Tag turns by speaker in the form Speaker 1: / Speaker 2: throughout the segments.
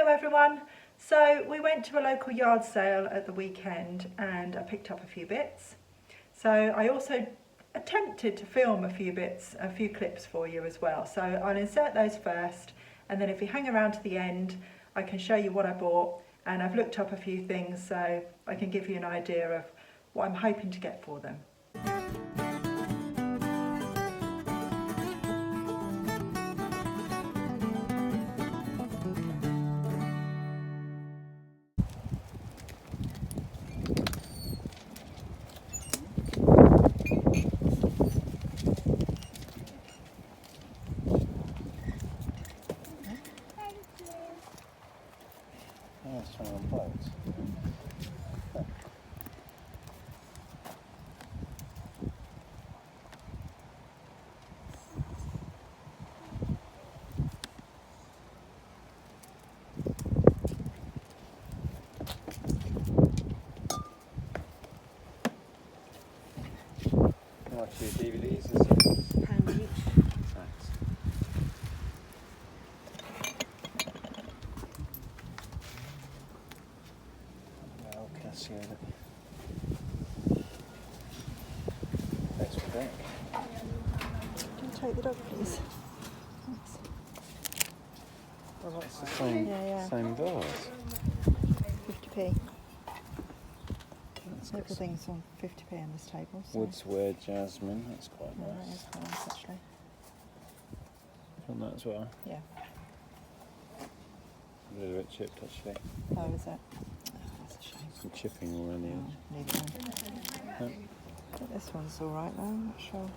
Speaker 1: Hello everyone. So we went to a local yard sale at the weekend and I picked up a few bits. So I also attempted to film a few clips for you as well. So I'll insert those first, and then if you hang around to the end I can show you what I bought, and I've looked up a few things so I can give you an idea of what I'm hoping to get for them.
Speaker 2: How much are your DVDs and CDs?
Speaker 1: £1 each.
Speaker 2: Thanks. Well, Cassia. Thanks for that.
Speaker 1: Can you take the dog please? Thanks.
Speaker 2: Oh, that's the same,
Speaker 1: Yeah.
Speaker 2: same vase.
Speaker 1: 50p.
Speaker 2: That's got
Speaker 1: Everything's on 50p on this table. So.
Speaker 2: Woodsware Jasmine, that's quite
Speaker 1: Yeah, that
Speaker 2: nice.
Speaker 1: is quite nice actually.
Speaker 2: On that as well.
Speaker 1: Yeah.
Speaker 2: A little bit chipped actually.
Speaker 1: Oh, is it? Oh, that's a shame.
Speaker 2: Some chipping all around the edge.
Speaker 1: Oh, neither one.
Speaker 2: No.
Speaker 1: I think this one's alright though, I'm not sure.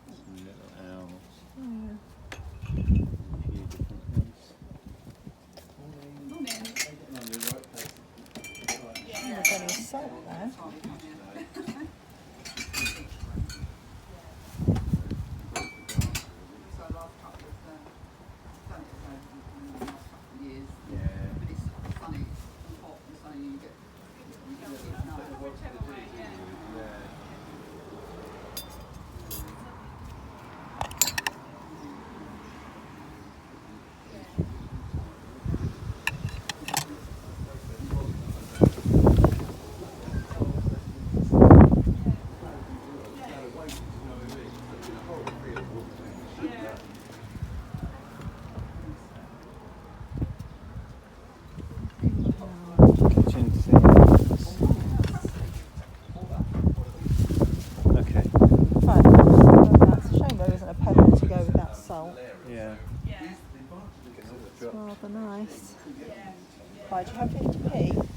Speaker 2: Some little owls.
Speaker 1: Yeah.
Speaker 2: A few different ones.
Speaker 1: There's only salt there.
Speaker 2: Kitchen things. Okay.
Speaker 1: Right, that's a shame there isn't a pebble to go with that salt.
Speaker 2: Yeah.
Speaker 1: It's rather nice. Right, do you have 50p?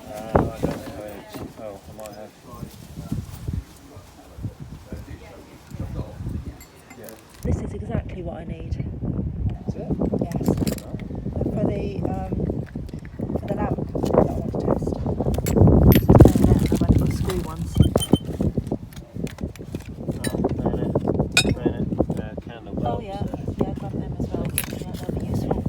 Speaker 2: I don't know. Oh, I might have.
Speaker 1: This is exactly what I need.
Speaker 2: Is it?
Speaker 1: Yes. For the lamp that I want to test. I've only got screw ones.
Speaker 2: Candle
Speaker 1: Oh
Speaker 2: bulbs.
Speaker 1: yeah, grab them as well. Yeah, they'll be useful.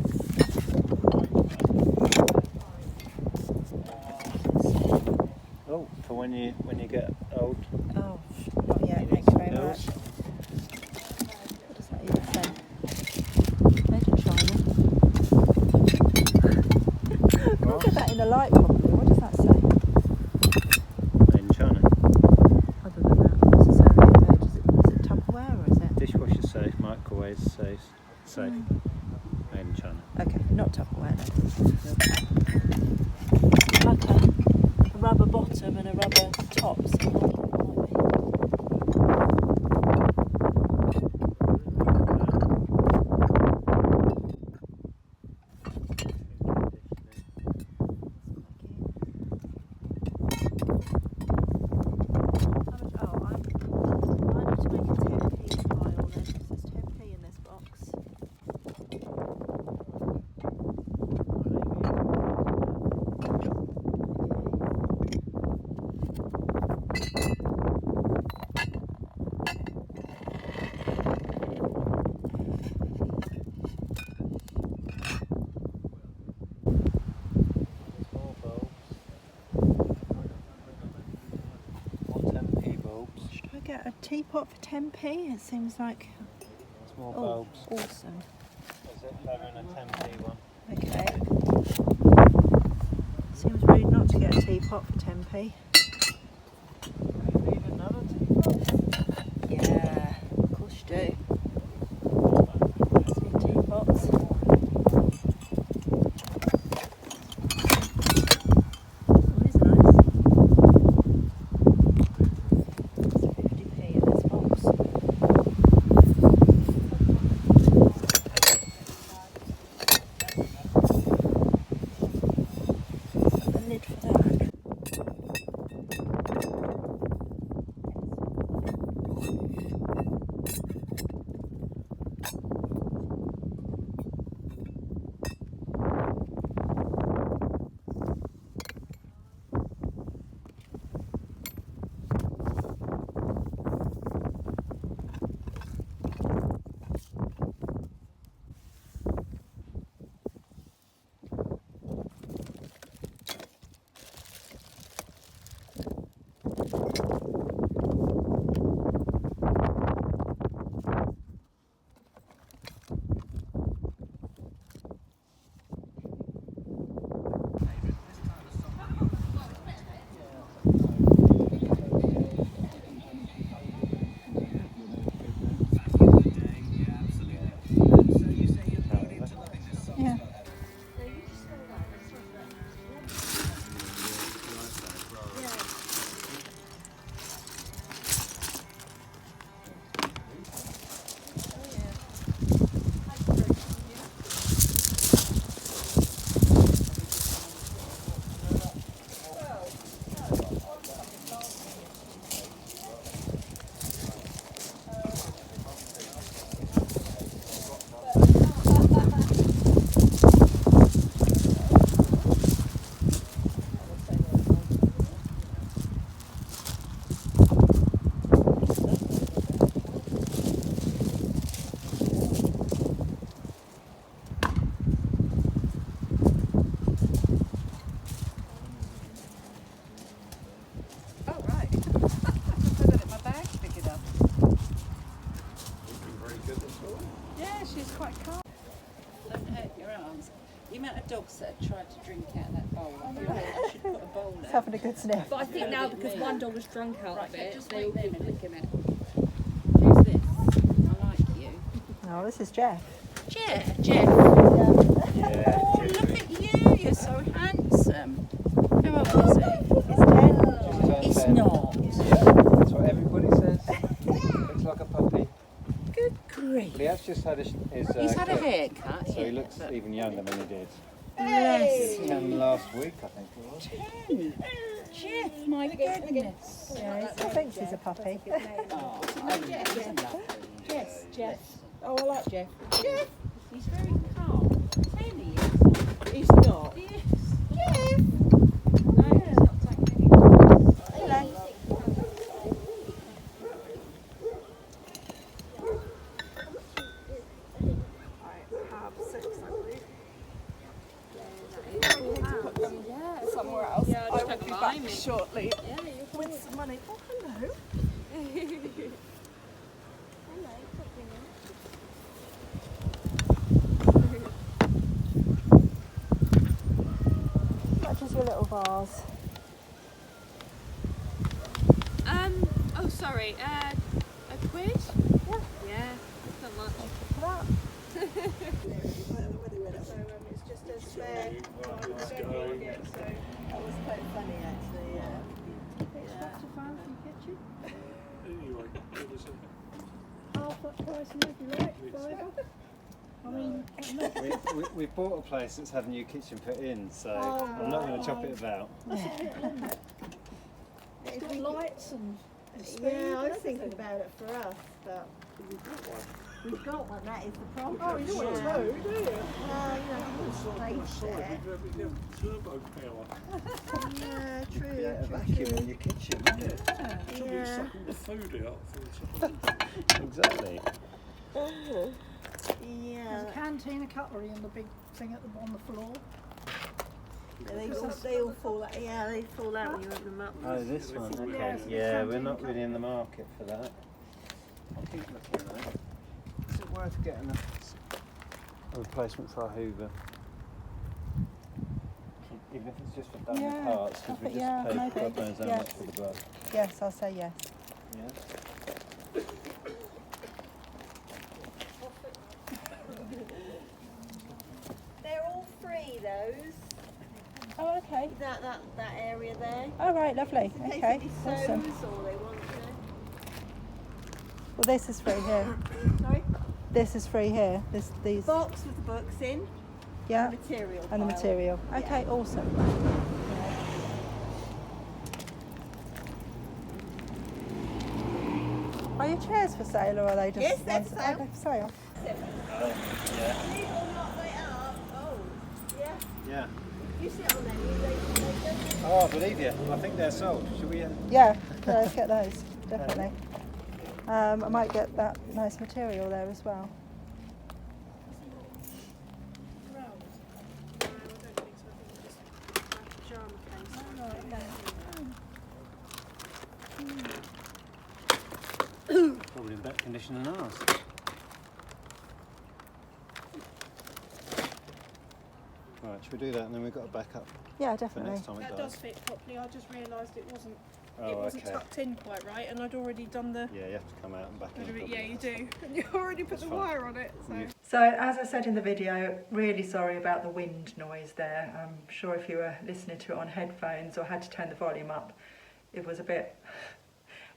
Speaker 2: Oh, for when you get old.
Speaker 1: Oh, not yet,
Speaker 2: You need
Speaker 1: thank you
Speaker 2: some
Speaker 1: very
Speaker 2: pills.
Speaker 1: much. What does that even say? Made in China. Look at that in the light properly. What does that say?
Speaker 2: In China.
Speaker 1: Other than that, what's it say on the page? Is it Tupperware or is it?
Speaker 2: Dishwasher safe, microwave safe. Safe. Made in China.
Speaker 1: Okay, not Tupperware then. Like a rubber bottom and a rubber top. So get a teapot for 10p? It seems like
Speaker 2: Small bulbs.
Speaker 1: awesome.
Speaker 2: Is it better than a 10p one?
Speaker 1: Okay. Seems rude not to get a teapot for 10p.
Speaker 2: Need another teapot?
Speaker 1: Yeah, of course you do. Let's need teapots. Oh, these are nice. It's 50p in this box. The lid for that. Yeah.
Speaker 3: The amount of dogs that have tried to drink out of that bowl, I feel like I should put a bowl
Speaker 1: It's
Speaker 3: there.
Speaker 1: having a good sniff.
Speaker 4: But I think now because one dog was drunk out
Speaker 3: Right,
Speaker 4: of it,
Speaker 3: just
Speaker 4: they all
Speaker 3: wait there
Speaker 4: keep
Speaker 3: a minute.
Speaker 4: licking it.
Speaker 3: Who's this? I like you.
Speaker 1: Oh, this is Jeff.
Speaker 3: Jeff.
Speaker 2: Yeah.
Speaker 3: Oh, look at you. You're so handsome. How old is he?
Speaker 1: It's 10.
Speaker 3: It's not.
Speaker 2: Yeah, that's what everybody says. Looks like a puppy.
Speaker 3: Good grief.
Speaker 2: But he has just had his
Speaker 3: He's had a
Speaker 2: clip,
Speaker 3: haircut.
Speaker 2: so he
Speaker 3: yeah,
Speaker 2: looks
Speaker 3: but
Speaker 2: even younger than he did.
Speaker 3: bless
Speaker 2: 10 last week, I think it was.
Speaker 3: him. Jeff, my goodness.
Speaker 1: Yeah, he still thinks he's a puppy.
Speaker 3: Oh, I love him. Yes, Jeff.
Speaker 4: Oh, I like Jeff.
Speaker 3: Jeff. He's very calm. Tell he is.
Speaker 4: He's not.
Speaker 3: He is. Jeff. No, he's not taking any.
Speaker 1: Hello.
Speaker 4: Somewhere else.
Speaker 3: Yeah,
Speaker 4: I
Speaker 3: just
Speaker 4: will
Speaker 3: take
Speaker 4: be
Speaker 3: a
Speaker 4: back
Speaker 3: lime.
Speaker 4: shortly
Speaker 3: Yeah, you're
Speaker 4: with some money. Oh, hello.
Speaker 1: That's just your little vase.
Speaker 4: Oh, sorry. A quid?
Speaker 1: Yeah.
Speaker 4: Yeah, not much.
Speaker 1: For that.
Speaker 4: It's just a spare. So that was quite funny, actually. Yeah.
Speaker 5: Anyway, it was
Speaker 4: Half that price, maybe like £5. I mean,
Speaker 2: We bought a place that's had a new kitchen put in, so
Speaker 4: Oh,
Speaker 2: I'm not going to chop it about.
Speaker 4: it's got lights and
Speaker 6: Yeah, I was thinking about it for us, but we've got one, that is the problem.
Speaker 4: Oh, you want to know, do you?
Speaker 6: Well, you know, place it.
Speaker 5: turbo power.
Speaker 6: Yeah, true,
Speaker 2: Yeah, a
Speaker 6: true,
Speaker 2: vacuum
Speaker 6: true.
Speaker 2: in your kitchen, isn't it?
Speaker 5: Somebody
Speaker 6: Yeah.
Speaker 5: suck all the food out for the top.
Speaker 2: Exactly.
Speaker 6: Yeah.
Speaker 4: There's a canteen, a cutlery and the big thing on the floor.
Speaker 6: They all fall out. Yeah, they fall out when you open them up.
Speaker 2: Oh, this one. Okay.
Speaker 1: Yes,
Speaker 2: Yeah,
Speaker 1: it's
Speaker 2: we're not really in the market for that. I'll keep looking though. Is it worth getting a replacement for our Hoover? Even if it's just for done
Speaker 1: Yeah,
Speaker 2: parts, because we just
Speaker 1: yeah,
Speaker 2: paid
Speaker 1: maybe.
Speaker 2: God knows how
Speaker 1: Yes.
Speaker 2: much for the glove.
Speaker 1: Yes, I'll say yes.
Speaker 2: Yeah.
Speaker 6: They're all free, those.
Speaker 1: Oh, okay.
Speaker 6: That area there.
Speaker 1: Oh, right, lovely.
Speaker 6: In case
Speaker 1: Okay,
Speaker 6: it
Speaker 1: awesome.
Speaker 6: sews or they want
Speaker 1: Well, this is free here.
Speaker 6: Sorry?
Speaker 1: This is free here. These.
Speaker 6: Box with the books in.
Speaker 1: Yeah.
Speaker 6: Material.
Speaker 1: And the
Speaker 6: pile.
Speaker 1: material.
Speaker 6: Yeah.
Speaker 1: Okay, awesome. Are your chairs for sale or are they just?
Speaker 6: Yes, they're
Speaker 1: ones-
Speaker 6: for sale.
Speaker 1: Oh, they're for sale.
Speaker 2: Yeah.
Speaker 6: Believe it or not, they are. Oh, yeah.
Speaker 2: Yeah.
Speaker 6: You sit on them. They
Speaker 2: Oh, I believe you. I think they're sold. Should we?
Speaker 1: Yeah, let's get those, definitely. I might get that nice material there as well.
Speaker 2: Probably in better condition than ours. Right, should we do that and then we've got to back up
Speaker 1: Yeah,
Speaker 2: for
Speaker 1: definitely.
Speaker 2: next time it
Speaker 7: That
Speaker 2: does?
Speaker 7: does fit properly. I just realised it wasn't
Speaker 2: Oh, okay.
Speaker 7: tucked in quite right, and I'd already done the.
Speaker 2: Yeah, you have to come out and back in.
Speaker 7: Yeah, you do. And you already put
Speaker 2: That's
Speaker 7: the
Speaker 2: fine.
Speaker 7: wire on it. So.
Speaker 1: So, as I said in the video, really sorry about the wind noise there. I'm sure if you were listening to it on headphones or had to turn the volume up, it was a bit,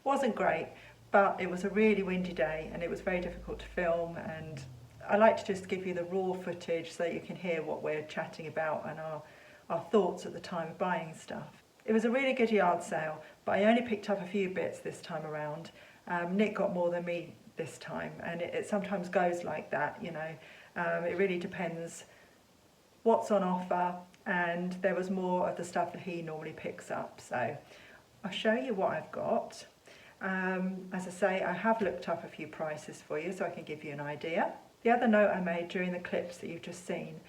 Speaker 1: wasn't great, but it was a really windy day and it was very difficult to film, and I like to just give you the raw footage so that you can hear what we're chatting about and our thoughts at the time of buying stuff. It was a really good yard sale, but I only picked up a few bits this time around. Nick got more than me this time, and it sometimes goes like that, you know. It really depends what's on offer, and there was more of the stuff that he normally picks up. So I'll show you what I've got. As I say, I have looked up a few prices for you so I can give you an idea. The other note I made during the clips that you've just seen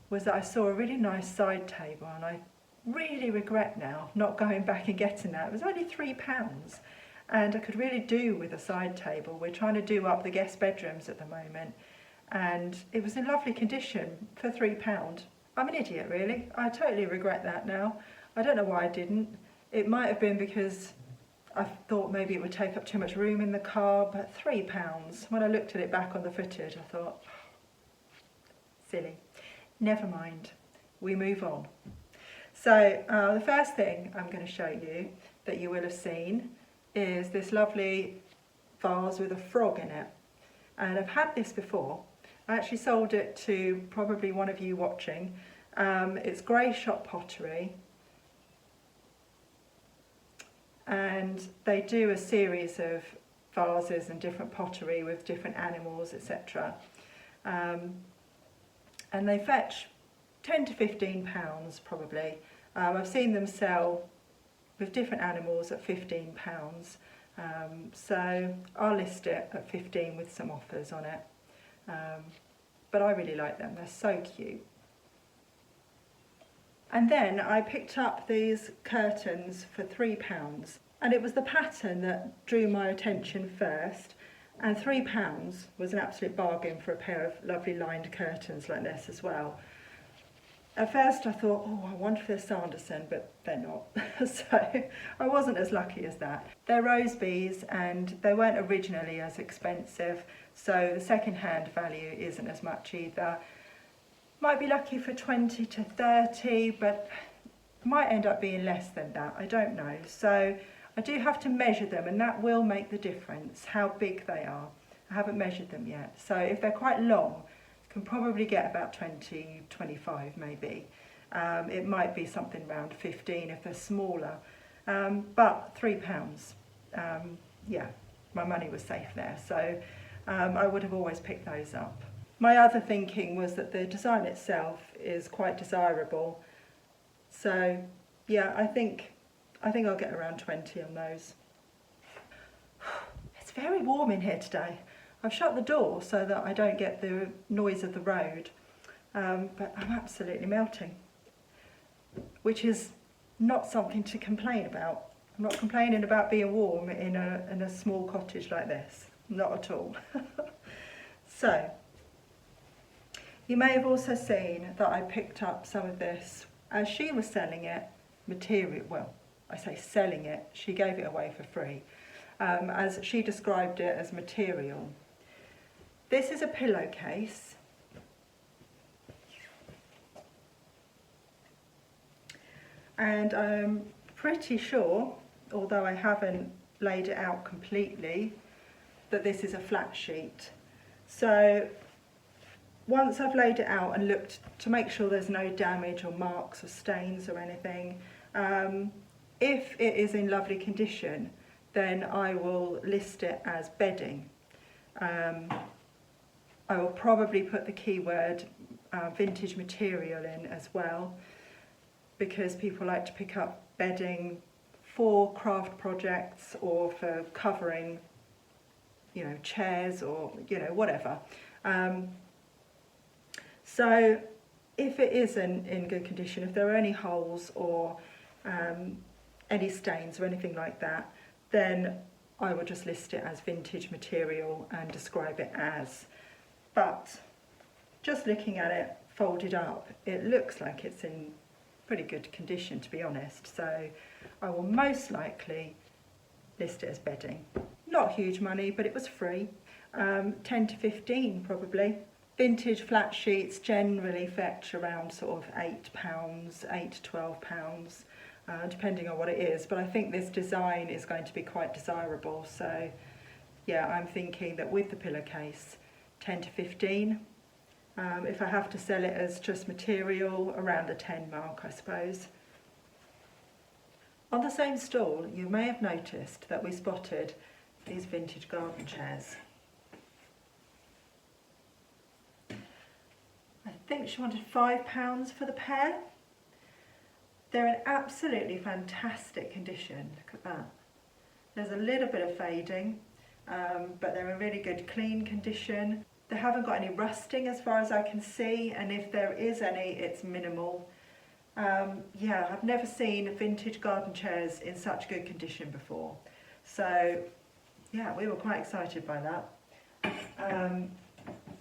Speaker 1: was that I saw a really nice side table, and I really regret now not going back and getting that. It was only £3, and I could really do with a side table. We're trying to do up the guest bedrooms at the moment, and it was in lovely condition for £3. I'm an idiot, really. I totally regret that now. I don't know why I didn't. It might have been because I thought maybe it would take up too much room in the car, but £3. When I looked at it back on the footage, I thought, silly. Never mind. We move on. So the first thing I'm going to show you that you will have seen is this lovely vase with a frog in it. And I've had this before. I actually sold it to probably one of you watching. It's Grey Shop Pottery. And they do a series of vases and different pottery with different animals, etc. And they fetch £10 to £15 probably. I've seen them sell with different animals at £15. So I'll list it at 15 with some offers on it. But I really like them, they're so cute. And then I picked up these curtains for £3, and it was the pattern that drew my attention first, and £3 was an absolute bargain for a pair of lovely lined curtains like this as well. At first I thought, oh, I wonder if they're Sanderson, but they're not. So I wasn't as lucky as that. They're rose bees, and they weren't originally as expensive, so the second-hand value isn't as much either. Might be lucky for 20 to 30, but might end up being less than that, I don't know. So I do have to measure them, and that will make the difference, how big they are. I haven't measured them yet. So if they're quite long, can probably get about 20, 25 maybe. It might be something around 15 if they're smaller, but £3, yeah, my money was safe there, so I would have always picked those up. My other thinking was that the design itself is quite desirable, so yeah, I think I'll get around 20 on those. It's very warm in here today. I've shut the door so that I don't get the noise of the road, but I'm absolutely melting. which is not something to complain about. I'm not complaining about being warm in a small cottage like this, not at all. So, you may have also seen that I picked up some of this as she was selling it, material, well, I say selling it, she gave it away for free, as she described it as material. This is a pillowcase. And I'm pretty sure, although I haven't laid it out completely, that this is a flat sheet. So once I've laid it out and looked to make sure there's no damage or marks or stains or anything, if it is in lovely condition, then I will list it as bedding. I will probably put the keyword vintage material in as well, because people like to pick up bedding for craft projects or for covering, you know, chairs or, you know, whatever. So if it isn't in good condition, if there are any holes or any stains or anything like that, then I will just list it as vintage material and describe it as. But just looking at it folded up, it looks like it's in pretty good condition, to be honest. So I will most likely list it as bedding. Not huge money, but it was free. 10 to 15 probably. Vintage flat sheets generally fetch around sort of £8, 8 to £12, depending on what it is. But I think this design is going to be quite desirable. So yeah, I'm thinking that with the pillowcase, 10 to 15. If I have to sell it as just material, around the 10 mark, I suppose. On the same stall, you may have noticed that we spotted these vintage garden chairs. I think she wanted £5 for the pair. They're in absolutely fantastic condition. Look at that. There's a little bit of fading, but they're in really good clean condition. They haven't got any rusting as far as I can see, and if there is any, it's minimal. Yeah, I've never seen vintage garden chairs in such good condition before. So yeah, we were quite excited by that.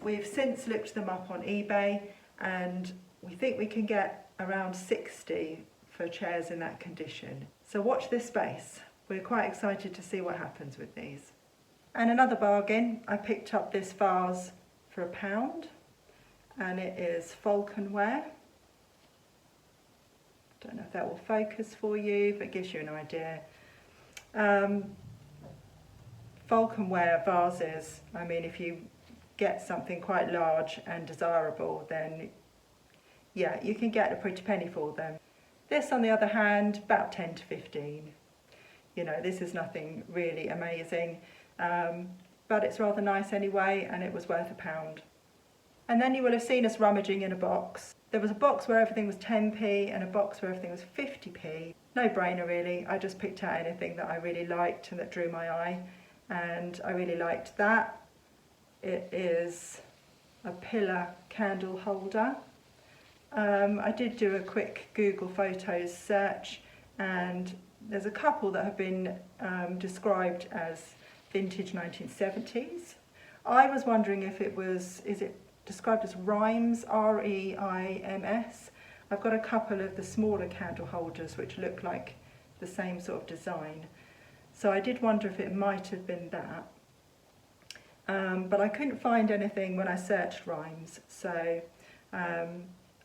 Speaker 1: We've since looked them up on eBay, and we think we can get around 60 for chairs in that condition. So watch this space. We're quite excited to see what happens with these. And another bargain, I picked up this vase for £1, and it is Homeware. Don't know if that will focus for you, but it gives you an idea. Homeware vases, I mean, if you get something quite large and desirable, then yeah, you can get a pretty penny for them. This, on the other hand, about 10 to 15. You know, this is nothing really amazing, but it's rather nice anyway, and it was worth £1. And then you will have seen us rummaging in a box. There was a box where everything was 10p and a box where everything was 50p. No brainer really. I just picked out anything that I really liked and that drew my eye, and I really liked that. It is a pillar candle holder. I did do a quick Google Photos search, and there's a couple that have been described as vintage 1970s. I was wondering if it was, is it described as Rhymes, R-E-I-M-S? I've got a couple of the smaller candle holders which look like the same sort of design. So I did wonder if it might have been that. But I couldn't find anything when I searched Rhymes, so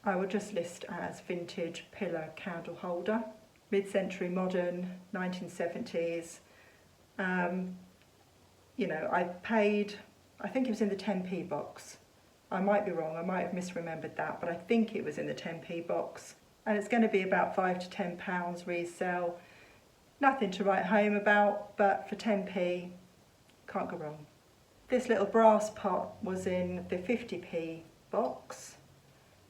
Speaker 1: I would just list as vintage pillar candle holder. Mid-century modern, 1970s. You know, I paid, I think it was in the 10p box. I might be wrong, I might have misremembered that, but I think it was in the 10p box. And it's going to be about £5 to £10 resale. Nothing to write home about, but for 10p, can't go wrong. This little brass pot was in the 50p box.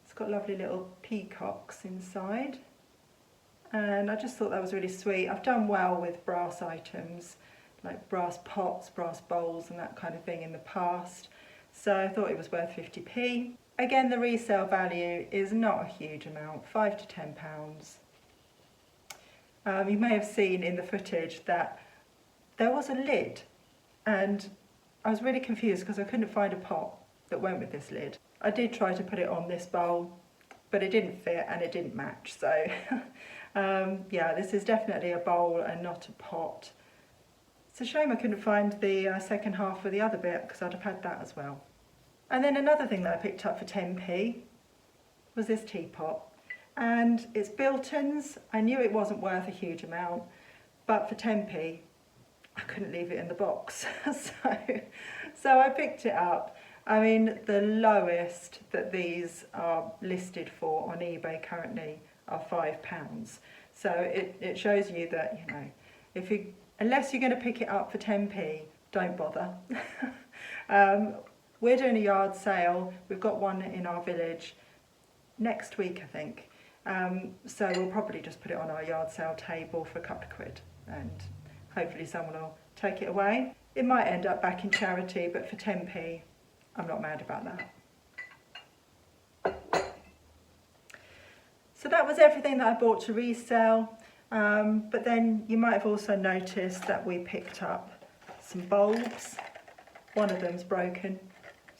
Speaker 1: It's got lovely little peacocks inside. And I just thought that was really sweet. I've done well with brass items, like brass pots, brass bowls and that kind of thing in the past. So I thought it was worth 50p. Again, the resale value is not a huge amount, £5 to £10. You may have seen in the footage that there was a lid, and I was really confused because I couldn't find a pot that went with this lid. I did try to put it on this bowl, but it didn't fit and it didn't match. So yeah, this is definitely a bowl and not a pot. It's a shame I couldn't find the second half of the other bit, because I'd have had that as well. And then another thing that I picked up for 10p was this teapot. And it's Bilton's. I knew it wasn't worth a huge amount, but for 10p, I couldn't leave it in the box. so I picked it up. I mean, the lowest that these are listed for on eBay currently are £5. So it shows you that, you know, unless you're going to pick it up for 10p, don't bother. We're doing a yard sale. We've got one in our village next week, I think. So we'll probably just put it on our yard sale table for a couple of quid, and hopefully someone will take it away. It might end up back in charity, but for 10p, I'm not mad about that. So that was everything that I bought to resell. But then you might have also noticed that we picked up some bulbs. One of them's broken,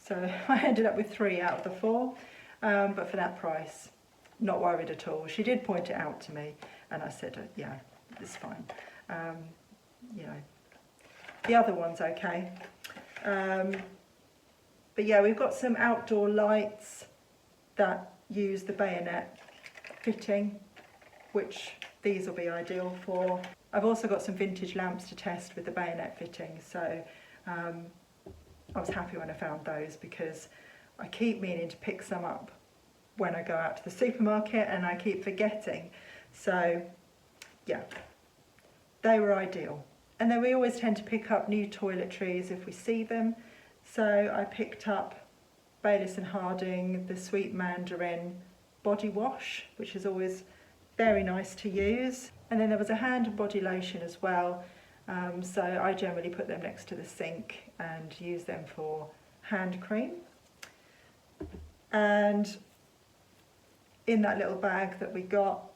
Speaker 1: so I ended up with 3 out of the 4. But for that price, not worried at all. She did point it out to me, and I said, yeah, it's fine. You know, the other one's okay. But yeah, we've got some outdoor lights that use the bayonet fitting, which these will be ideal for. I've also got some vintage lamps to test with the bayonet fitting, so I was happy when I found those, because I keep meaning to pick some up when I go out to the supermarket and I keep forgetting. So yeah, they were ideal. And then we always tend to pick up new toiletries if we see them. So I picked up Bayliss & Harding, the Sweet Mandarin body wash, which is always very nice to use. And then there was a hand and body lotion as well. So I generally put them next to the sink and use them for hand cream. And in that little bag that we got,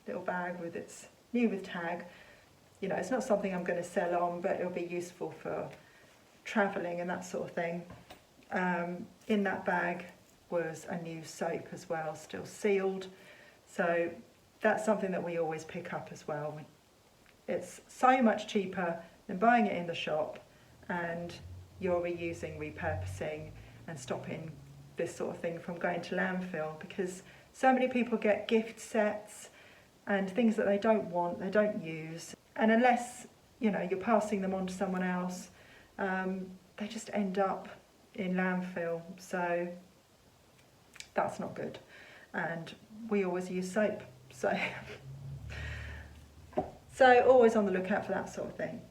Speaker 1: little bag with its new with tag, you know, it's not something I'm going to sell on, but it'll be useful for travelling and that sort of thing. In that bag was a new soap as well, still sealed. So that's something that we always pick up as well. It's so much cheaper than buying it in the shop, and you're reusing, repurposing and stopping this sort of thing from going to landfill, because so many people get gift sets and things that they don't want, they don't use, and unless, you know, you're passing them on to someone else, they just end up in landfill. So that's not good, and we always use soap, so always on the lookout for that sort of thing.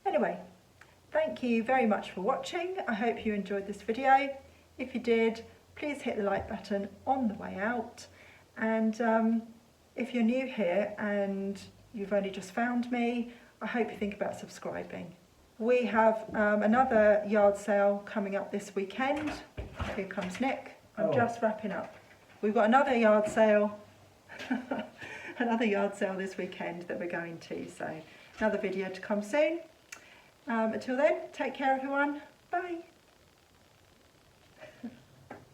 Speaker 1: Anyway, thank you very much for watching. I hope you enjoyed this video. If you did, please hit the like button on the way out, and if you're new here and you've only just found me, I hope you think about subscribing. We have another yard sale coming up this weekend. Here comes Nick. I'm just wrapping up. We've got another yard sale, this weekend that we're going to. So another video to come soon. Until then, take care everyone. Bye.